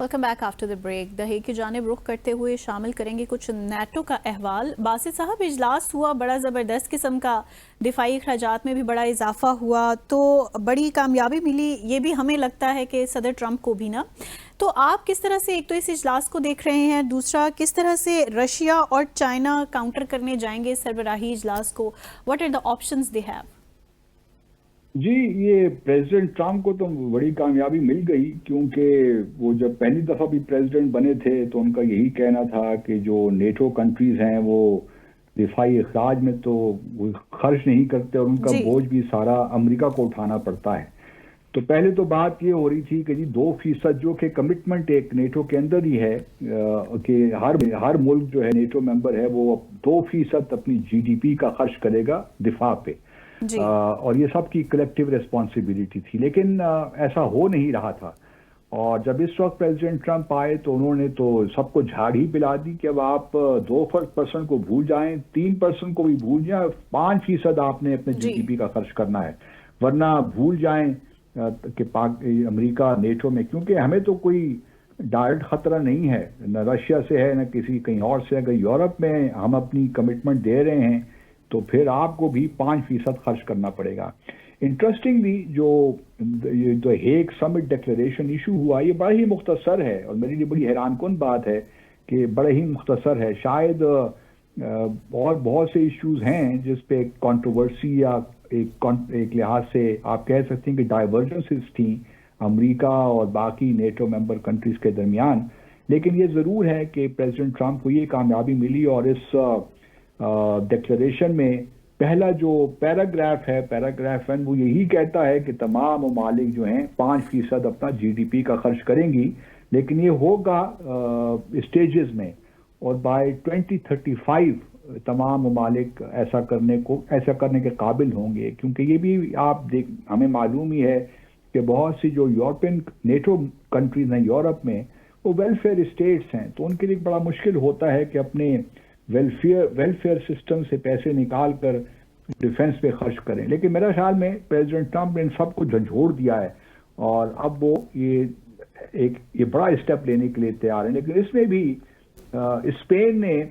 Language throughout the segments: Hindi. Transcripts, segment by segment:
Welcome back after the break. The Hague की जानिब रुख करते हुए शामिल करेंगे कुछ नेटो का अहवाल। बासित साहब, इजलास हुआ, बड़ा ज़बरदस्त किस्म का, दिफाई अखराजात में भी बड़ा इजाफा हुआ, तो बड़ी कामयाबी मिली, ये भी हमें लगता है कि सदर ट्रंप को भी ना। तो आप किस तरह से एक तो इस इजलास को देख रहे हैं, दूसरा किस तरह से रशिया और चाइना काउंटर करने जाएंगे इस सरबराही इजलास को? What are the options they have? जी, ये प्रेसिडेंट ट्रम्प को तो बड़ी कामयाबी मिल गई, क्योंकि वो जब पहली दफा भी प्रेसिडेंट बने थे तो उनका यही कहना था कि जो नेटो कंट्रीज हैं वो दिफाई अखराज में तो वो खर्च नहीं करते और उनका जी बोझ भी सारा अमेरिका को उठाना पड़ता है। तो पहले तो बात ये हो रही थी कि जी 2% जो कि कमिटमेंट एक नेटो के अंदर ही है, कि हर मुल्क जो है नेटो मेंबर है वो 2% अपनी जीडीपी का खर्च करेगा दिफा पे। जी और ये सबकी कलेक्टिव रिस्पॉन्सिबिलिटी थी, लेकिन ऐसा हो नहीं रहा था। और जब इस वक्त प्रेसिडेंट ट्रंप आए तो उन्होंने तो सबको झाड़ ही पिला दी कि अब आप 2% को भूल जाएं, 3% को भी भूल जाएं, 5% आपने अपने जी जीडीपी का खर्च करना है, वरना भूल जाएं कि पाक अमेरिका नेटो में, क्योंकि हमें तो कोई डायरेक्ट खतरा नहीं है, न रशिया से है न किसी कहीं और से। अगर यूरोप में हम अपनी कमिटमेंट दे रहे हैं तो फिर आपको भी 5% खर्च करना पड़ेगा। इंटरेस्टिंगली जो हेग समिट डिक्लेरेशन इशू हुआ, ये बड़ा ही मुख्तसर है और मेरे लिए बड़ी हैरानकुन बात है कि बड़ा ही मुख्तसर है। शायद और बहुत से इश्यूज हैं जिस पे कंट्रोवर्सी या एक लिहाज से आप कह सकते हैं कि डाइवर्जेंसेस थी अमेरिका और बाकी नेटो मेंबर कंट्रीज के दरमियान, लेकिन ये जरूर है कि प्रेसिडेंट ट्रंप को ये कामयाबी मिली। और इस डिक्लेरेशन में पहला जो पैराग्राफ है, पैराग्राफ 1, वो यही कहता है कि तमाम ममालिक जो हैं 5% अपना जीडीपी का खर्च करेंगी, लेकिन ये होगा स्टेजेस में, और बाय 2035 तमाम ममालिक ऐसा करने के काबिल होंगे। क्योंकि ये भी हमें मालूम ही है कि बहुत सी जो यूरोपियन नेटो कंट्रीज हैं यूरोप में, वो वेलफेयर स्टेट्स हैं, तो उनके लिए बड़ा मुश्किल होता है कि अपने वेलफेयर सिस्टम से पैसे निकाल कर डिफेंस पे खर्च करें। लेकिन मेरा ख्याल में प्रेसिडेंट ट्रंप ने इन सबको झंझोड़ दिया है और अब वो ये बड़ा स्टेप लेने के लिए तैयार है। लेकिन इसमें भी स्पेन ने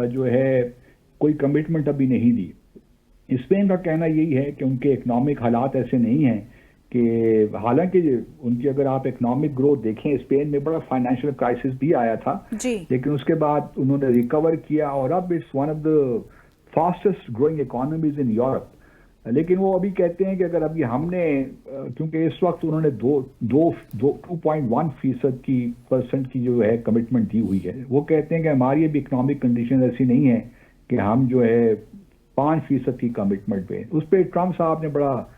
जो है कोई कमिटमेंट अभी नहीं दी। स्पेन का कहना यही है कि उनके इकोनॉमिक हालात ऐसे नहीं हैं कि, हालांकि उनकी अगर आप इकोनॉमिक ग्रोथ देखें, स्पेन में बड़ा फाइनेंशियल क्राइसिस भी आया था, जी लेकिन उसके बाद उन्होंने रिकवर किया और अब it's one of the fastest growing economies in Europe. लेकिन वो अभी कहते हैं कि अगर अभी हमने, क्योंकि इस वक्त उन्होंने 2.1% की जो है कमिटमेंट दी हुई है, वो कहते हैं कि हमारी अभी इकोनॉमिक कंडीशन ऐसी नहीं है कि हम जो है 5% की कमिटमेंट पे। उस पर ट्रंप साहब ने बड़ा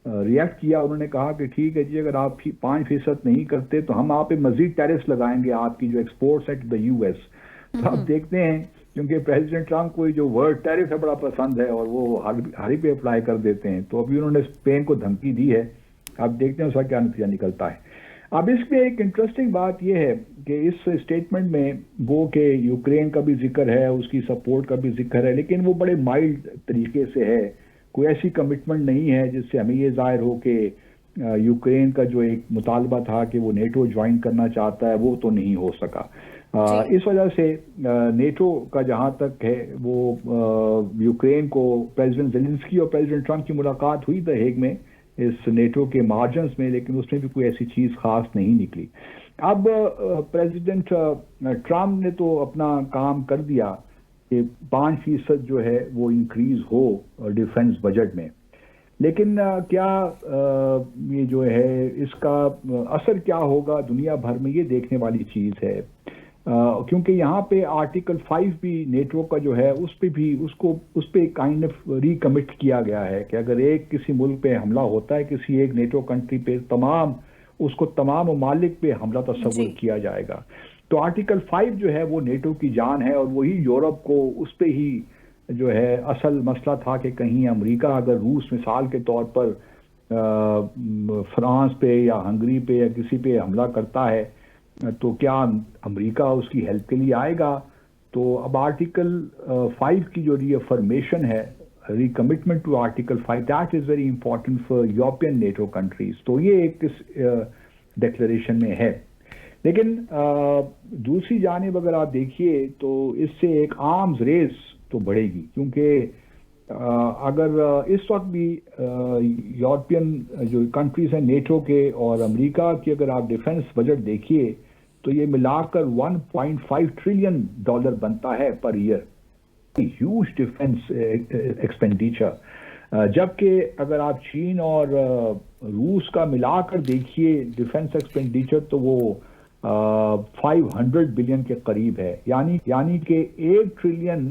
रिएक्ट किया। उन्होंने कहा कि ठीक है जी, अगर आप 5% नहीं करते तो हम आप पे मजीद टैरिफ्स लगाएंगे आपकी जो एक्सपोर्ट्स है टू द यूएस। तो अब देखते हैं, क्योंकि प्रेसिडेंट ट्रंप को जो वर्ड टैरिफ है बड़ा पसंद है और वो हर पे अप्लाई कर देते हैं, तो अभी उन्होंने स्पेन को धमकी दी है। अब देखते हैं उसका क्या नतीजा निकलता है। अब इसमें एक इंटरेस्टिंग बात यह है कि इस स्टेटमेंट में वो कि यूक्रेन का भी जिक्र है, उसकी सपोर्ट का भी जिक्र है, लेकिन वो बड़े माइल्ड तरीके से है। कोई ऐसी कमिटमेंट नहीं है जिससे हमें ये जाहिर हो कि यूक्रेन का जो एक मुतालबा था कि वो नेटो ज्वाइन करना चाहता है, वो तो नहीं हो सका। जी इस वजह से नेटो का जहां तक है वो यूक्रेन को, प्रेसिडेंट जेलेंस्की और प्रेसिडेंट ट्रंप की मुलाकात हुई द हेग में इस नेटो के मार्जिन्स में, लेकिन उसमें भी कोई ऐसी चीज खास नहीं निकली। अब प्रेसिडेंट ट्रंप ने तो अपना काम कर दिया कि 5% जो है वो इंक्रीज हो डिफेंस बजट में, लेकिन क्या ये जो है इसका असर क्या होगा दुनिया भर में, ये देखने वाली चीज है। क्योंकि यहाँ पे आर्टिकल 5 भी नेटो का जो है उस पे काइंड ऑफ रिकमिट किया गया है कि अगर एक किसी मुल्क पे हमला होता है, किसी एक नेटो कंट्री पे, तमाम ममालिक पे हमला तस्वुर जी किया जाएगा। तो आर्टिकल 5 जो है वो नेटो की जान है और वही यूरोप को उस पे ही जो है असल मसला था कि कहीं अमेरिका अगर रूस मिसाल के तौर पर फ्रांस पे या हंगरी पे या किसी पे हमला करता है तो क्या अमेरिका उसकी हेल्प के लिए आएगा। तो अब आर्टिकल 5 की जो रीअफर्मेशन है, recommitment to article 5, that is very important for European NATO countries. तो ये एक डिक्लेरेशन में है। लेकिन दूसरी जानिब अगर आप देखिए तो इससे एक आर्म्स रेस तो बढ़ेगी, क्योंकि अगर इस वक्त भी यूरोपियन जो कंट्रीज हैं नेटो के और अमेरिका की अगर आप डिफेंस बजट देखिए तो ये मिलाकर 1.5 ट्रिलियन डॉलर बनता है per year, huge defence expenditure. जबकि अगर आप चीन और रूस का मिलाकर देखिए डिफेंस एक्सपेंडिचर तो वो 500 बिलियन के करीब है, यानी कि 1 ट्रिलियन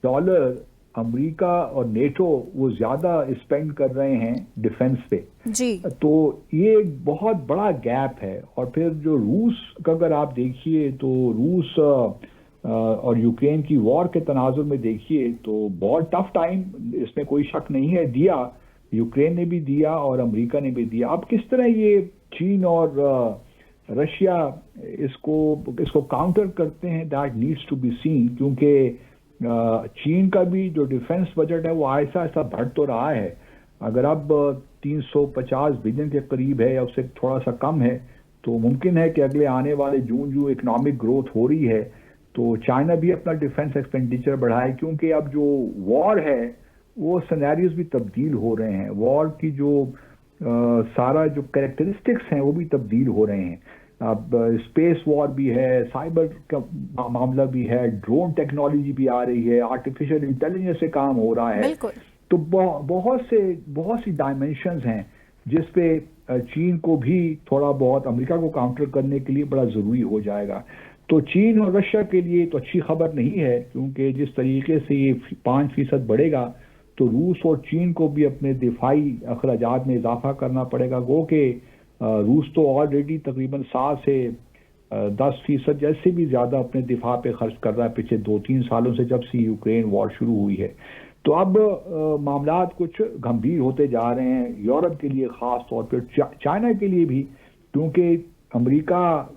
डॉलर अमेरिका और नेटो वो ज्यादा स्पेंड कर रहे हैं डिफेंस पे जी। तो ये एक बहुत बड़ा गैप है। और फिर जो रूस का अगर आप देखिए तो रूस और यूक्रेन की वॉर के तनाजुर में देखिए तो बहुत टफ टाइम, इसमें कोई शक नहीं है, दिया यूक्रेन ने भी दिया और अमेरिका ने भी दिया। अब किस तरह ये चीन और रशिया इसको काउंटर करते हैं, that needs to be seen, क्योंकि चीन का भी जो डिफेंस बजट है वो ऐसा ऐसा बढ़ तो रहा है। अगर अब 350 बिलियन के करीब है या उससे थोड़ा सा कम है तो मुमकिन है कि अगले आने वाले जून जो इकोनॉमिक ग्रोथ हो रही है तो चाइना भी अपना डिफेंस एक्सपेंडिचर बढ़ाए, क्योंकि अब जो वॉर है वो सिनेरियोज भी तब्दील हो रहे हैं, वॉर की जो सारा जो कैरेक्टरिस्टिक्स हैं वो भी तब्दील हो रहे हैं। अब स्पेस वॉर भी है, साइबर का मामला भी है, ड्रोन टेक्नोलॉजी भी आ रही है, आर्टिफिशियल इंटेलिजेंस से काम हो रहा है। बिल्कुल। तो बहुत सी डायमेंशंस हैं जिस पे चीन को भी थोड़ा बहुत अमेरिका को काउंटर करने के लिए बड़ा जरूरी हो जाएगा। तो चीन और रशिया के लिए तो अच्छी खबर नहीं है, क्योंकि जिस तरीके से ये 5% बढ़ेगा तो रूस और चीन को भी अपने दिफाई अखराजात में इजाफा करना पड़ेगा। गो के रूस तो ऑलरेडी तकरीबन 7 से 10% जैसे भी ज्यादा अपने दिफा पे खर्च कर रहा है पिछले 2-3 सालों से, जब से यूक्रेन वॉर शुरू हुई है। तो अब मामलात कुछ गंभीर होते जा रहे हैं यूरोप के लिए, खास तौर पर चाइना के लिए भी, क्योंकि अमेरिका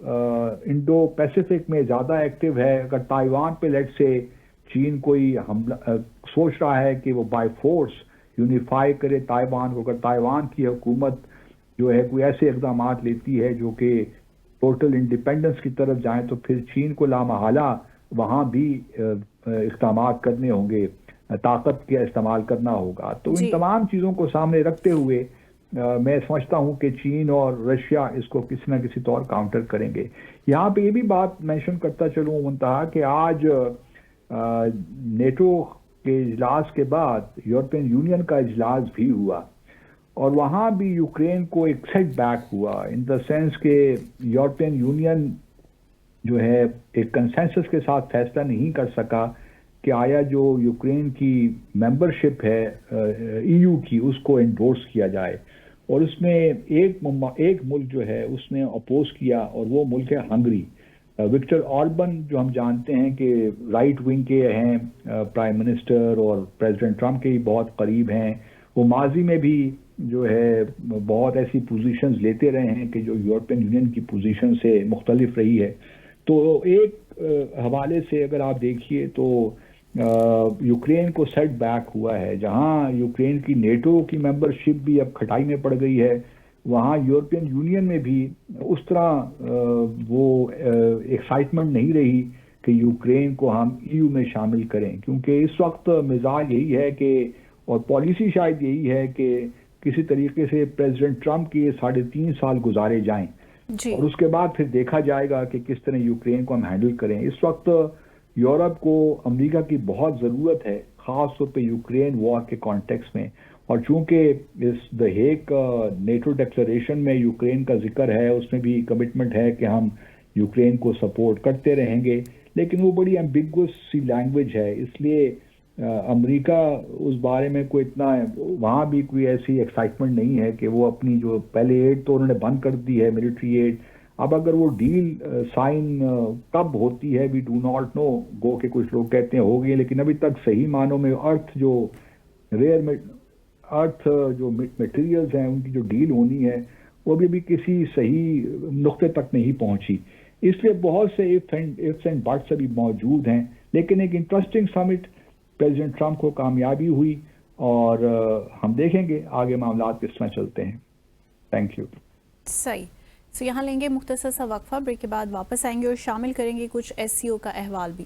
इंडो पैसिफिक में ज्यादा एक्टिव है। अगर ताइवान पे लेट से चीन कोई हमला सोच रहा है कि वो बाय फोर्स यूनिफाई करे ताइवान को, अगर ताइवान की हुकूमत जो है कोई ऐसे इकदाम लेती है जो कि टोटल इंडिपेंडेंस की तरफ जाए तो फिर चीन को लामहला वहां भी इकदाम करने होंगे, ताकत का इस्तेमाल करना होगा। तो इन तमाम चीजों को सामने रखते हुए मैं समझता हूं कि चीन और रशिया इसको किसी न किसी तौर काउंटर करेंगे। यहाँ पे ये भी बात मेंशन करता चलूं मुंतहा कि आज नेटो के इजलास के बाद यूरोपियन यूनियन का इजलास भी हुआ और वहां भी यूक्रेन को एक सेटबैक हुआ, इन द सेंस के यूरोपियन यूनियन जो है एक कंसेंसस के साथ फैसला नहीं कर सका कि आया जो यूक्रेन की मेंबरशिप है ईयू की उसको एंडोर्स किया जाए। और उसमें एक मुल्क जो है उसने अपोज किया और वो मुल्क है हंगरी। विक्टर ऑर्बन जो हम जानते हैं कि राइट विंग के हैं, प्राइम मिनिस्टर और प्रेसिडेंट ट्रम्प के बहुत करीब हैं, वो माजी में भी जो है बहुत ऐसी पोजीशंस लेते रहे हैं कि जो यूरोपियन यूनियन की पोजीशन से मुख्तलिफ रही है। तो एक हवाले से अगर आप देखिए तो यूक्रेन को सेट बैक हुआ है, जहां यूक्रेन की नेटो की मेंबरशिप भी अब खटाई में पड़ गई है, वहां यूरोपियन यूनियन में भी उस तरह वो एक्साइटमेंट नहीं रही कि यूक्रेन को हम ईयू में शामिल करें, क्योंकि इस वक्त मिजाज यही है कि और पॉलिसी शायद यही है कि किसी तरीके से प्रेसिडेंट ट्रम्प के 3.5 साल गुजारे जाएं और उसके बाद फिर देखा जाएगा कि किस तरह यूक्रेन को हम हैंडल करें। इस वक्त यूरोप को अमेरिका की बहुत ज़रूरत है, ख़ास तौर पे यूक्रेन वॉर के कॉन्टेक्स्ट में। और चूंकि इस द हेग नेटो डिक्लेरेशन में यूक्रेन का जिक्र है, उसमें भी कमिटमेंट है कि हम यूक्रेन को सपोर्ट करते रहेंगे, लेकिन वो बड़ी एम्बिगुअस सी लैंग्वेज है, इसलिए अमेरिका उस बारे में कोई इतना वहाँ भी कोई ऐसी एक्साइटमेंट नहीं है कि वो अपनी जो पहले एड तो उन्होंने बंद कर दी है, मिलिट्री एड। अब अगर वो डील साइन कब होती है वी डू नॉट नो, गो के कुछ लोग कहते हैं हो गई, लेकिन अभी तक सही मानों में अर्थ जो मटेरियल्स हैं उनकी जो डील होनी है वो भी किसी सही नुक्ते तक नहीं पहुंची। इसलिए बहुत से इफ्स एंड बट्स अभी मौजूद हैं, लेकिन एक इंटरेस्टिंग समिट प्रेसिडेंट ट्रम्प को कामयाबी हुई और हम देखेंगे आगे मामलात किस तरह चलते हैं। Thank you. सही तो यहाँ लेंगे मुख्तसर सा वक्फा, ब्रेक के बाद वापस आएंगे और शामिल करेंगे कुछ SCO का अहवाल भी।